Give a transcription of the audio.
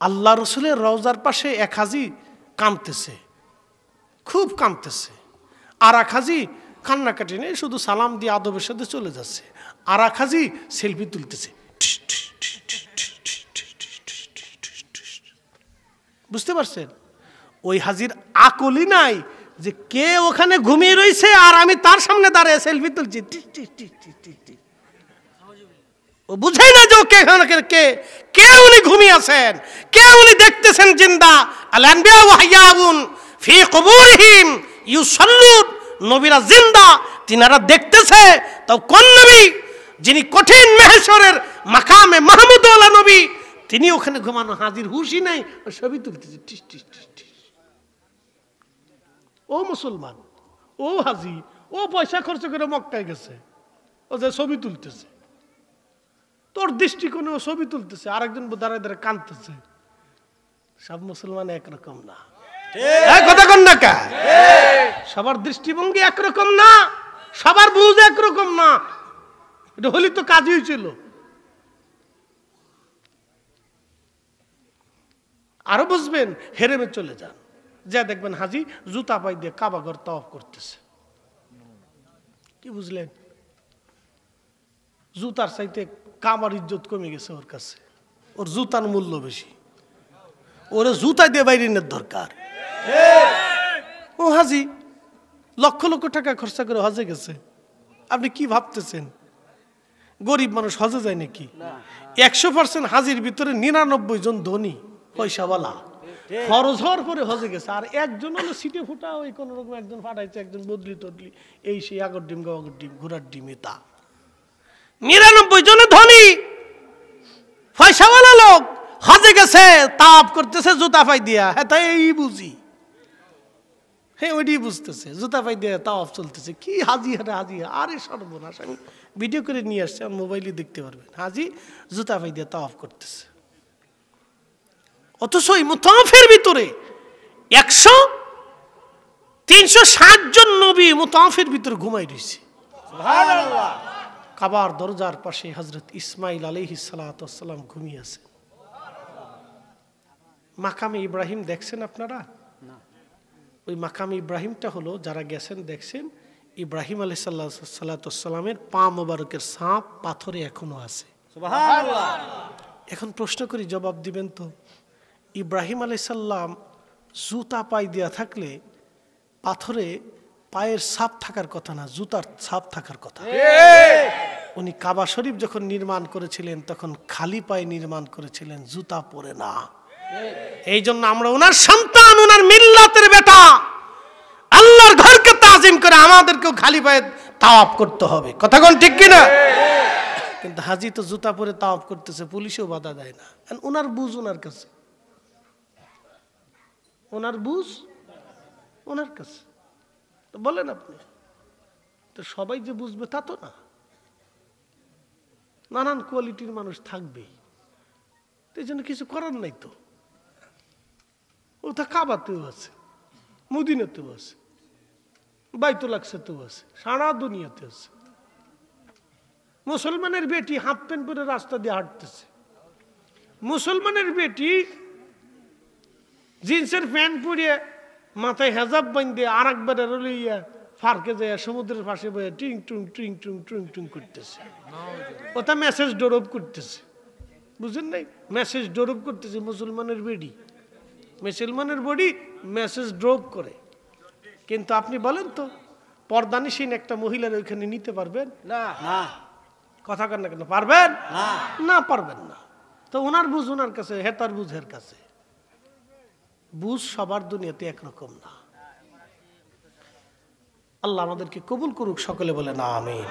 আল্লাহ রসুলের রওজার পাশে এক হাজি কাঁদতেছে, খুব কাঁদতেছে, আর এক হাজি কান্নাকাটি নেই, শুধু সালাম দিয়ে আদবের সাথে চলে যাচ্ছে। আর এক হাজি সেলফি তুলতেছে। বুঝতে পারছেন? ওই হাজির আকলই নাই যে কে ওখানে ঘুমিয়ে রয়েছে আর আমি তার সামনে দাঁড়িয়ে সেলফি তুলছি। ও বুঝাই না যে ও কে উনি ঘুমিয়ে আছেন, কে উনি দেখতেছেন জিন্দা। আল আনবিয়া ওয়া হায়াউন ফি কুবুরিহিম ইউসাল্লুন, নবীরা জিন্দা, তিনারা দেখতেছে। তো কোন নবী? যিনি কঠিন মাহশরের মাকামে মাহমুদ ওয়ালা নবী, তিনি ওখানে ঘুমানো, হাজির হুশই নাই, ছবি তুলতেছে। টিস টিস টিস টিস। ও মুসলমান, ও হাজি, ও পয়সা খরচ করে মক্কায় গেছে, ও যে ছবি তুলতেছে, তোর দৃষ্টিকোণে ও ছবি তুলতেছে, আরেকজন দাঁড়ায় দাঁড়ায় কাঁদতেছে। সব মুসলমান একরকম না, কথা কন না কা? সবার দৃষ্টিভঙ্গি একরকম না, সবার বুঝ একরকম না। এটা হলি তো কাজই হয়েছিল। আরো বুঝবেন, হেরেমে চলে যান, যা দেখবেন হাজি জুতা পাই দিয়ে কাবাঘর তাওয়াফ করতেছে। কি বুঝলেন? জুতার চাইতে কাবার ইজ্জত কমে গেছে ওর কাছে, ওর জুতার মূল্য বেশি, ওরে জুতা দিয়ে বাইরের দরকার। ও হাজি লক্ষ লক্ষ টাকা খরচা করে হজে গেছে, আপনি কি ভাবতেছেন গরিব মানুষ হজে যায় নাকি? 100% হাজির ভিতরে 99 জন ধনী পয়সাওয়ালা, খরচ হওয়ার পরে হজে গেছে, আর একজন হলো সিটে ফুটা, ওই কোন রকম একজন ফাটাইছে, একজন বদলি তদলি, এই সেই আগর ডিম গাগর ডিম ঘোড়ার ডিম। এটা 99 জনে ধনী পয়সাওয়ালা লোক হজে গেছে, তাওয়াফ করতেছে জুতা পাই দিয়া। হ্যাঁ তাই এই বুঝি, হ্যাঁ ওইটাই বুঝতেছে, জুতা পাই দিয়ে তাওয়াফ চলতেছে। কি হাজি হারে হাজি, আরে সর্বনাশ, আমি ভিডিও করে নিয়ে আসছি, আমার মোবাইলে দেখতে পারবেন। হাজি জুতা পাই দিয়ে তাওয়াফ করতেছে, অথচ এই মুতাওয়াফের ভিতরে 360 জন নবী মুতাওয়াফের ভিতরে ঘুমাই রয়েছে। সুবহানাল্লাহ। কাবার দরজার পাশে হযরত ইসমাঈল আলাইহিস সালাতু ওয়াস সালাম ঘুমিয়ে আছেন। মাকামে ইব্রাহিম দেখছেন আপনারা? না। ওই মাকামে ইব্রাহিমটা হলো, যারা গেছেন দেখছেন, ইব্রাহিম আলাইহিস সালাতু ওয়াস সালামের পা মোবারকের ছাপ পাথরে এখনো আছে। সুবহানাল্লাহ। এখন প্রশ্ন করি, জবাব দিবেন তো? ইব্রাহিম আলাইহিস সালাম জুতা পায়ে দেয়া থাকলে পাথরে পায়ের ছাপ থাকার কথা না, জুতার ছাপ থাকার কথা। উনি কাবা শরীফ যখন নির্মাণ করেছিলেন তখন খালি পায়ে নির্মাণ করেছিলেন, জুতা পরে না। এই জন্য আমরা ওনার সন্তান, ওনার মিল্লাতের বেটা, আল্লাহর ঘরকে তাজিম করে আমাদেরকেও খালি পায়ে তাওয়াফ করতে হবে। কথা কোন ঠিক কিনা? কিন্তু হাজি তো জুতা পরে তাওয়াফ করতেছে, পুলিশেও বাধা দেয় না। ওনার বুঝ ওনার কাছে, ওনার বুঝ ওনার কাছে। তো বলেন আপনি, তো সবাই যে বুঝবে তা তো না, নানান কোয়ালিটির মানুষ থাকবেই, এই জন্য কিছু করার নাই। তো ওটা কাবাতেও আছে, মদিনাতেও আছে, বাইতুল আকসাতেও আছে, সারা দুনিয়াতে আছে। মুসলমানের বেটি হাফ প্যান্ট পরে রাস্তা দিয়ে হাঁটতেছে, মুসলমানের বেটি জিন্সের প্যান্ট পরিয়ে মাথায় হেজাব বাঁধে আর একবার লইয়া ফারকে যায় সমুদ্রের পাশে বয়ে টিং টুং টিং টুং টুং টুং করতেছে। ওটা মেসেজ ডোরপ করতেছে, বুঝেন নাই? মেসেজ ডোরপ করতেছে মুসলমানের বেডি, মুসলমানের বডি মেসেজ ড্রপ করে। কিন্তু আপনি বলেন তো, পর্দানিসীন একটা মহিলার ওইখানে নিতে পারবেন? না। কথা কেন কেন পারবেন? না, পারবেন না। তো ওনার বুঝ ওনার কাছে, হেতার বুঝ হের কাছে। বুঝ সবার দুনিয়াতে একরকম না। আল্লাহ আমাদেরকে কবুল করুক, সকলে বলে না আমিন।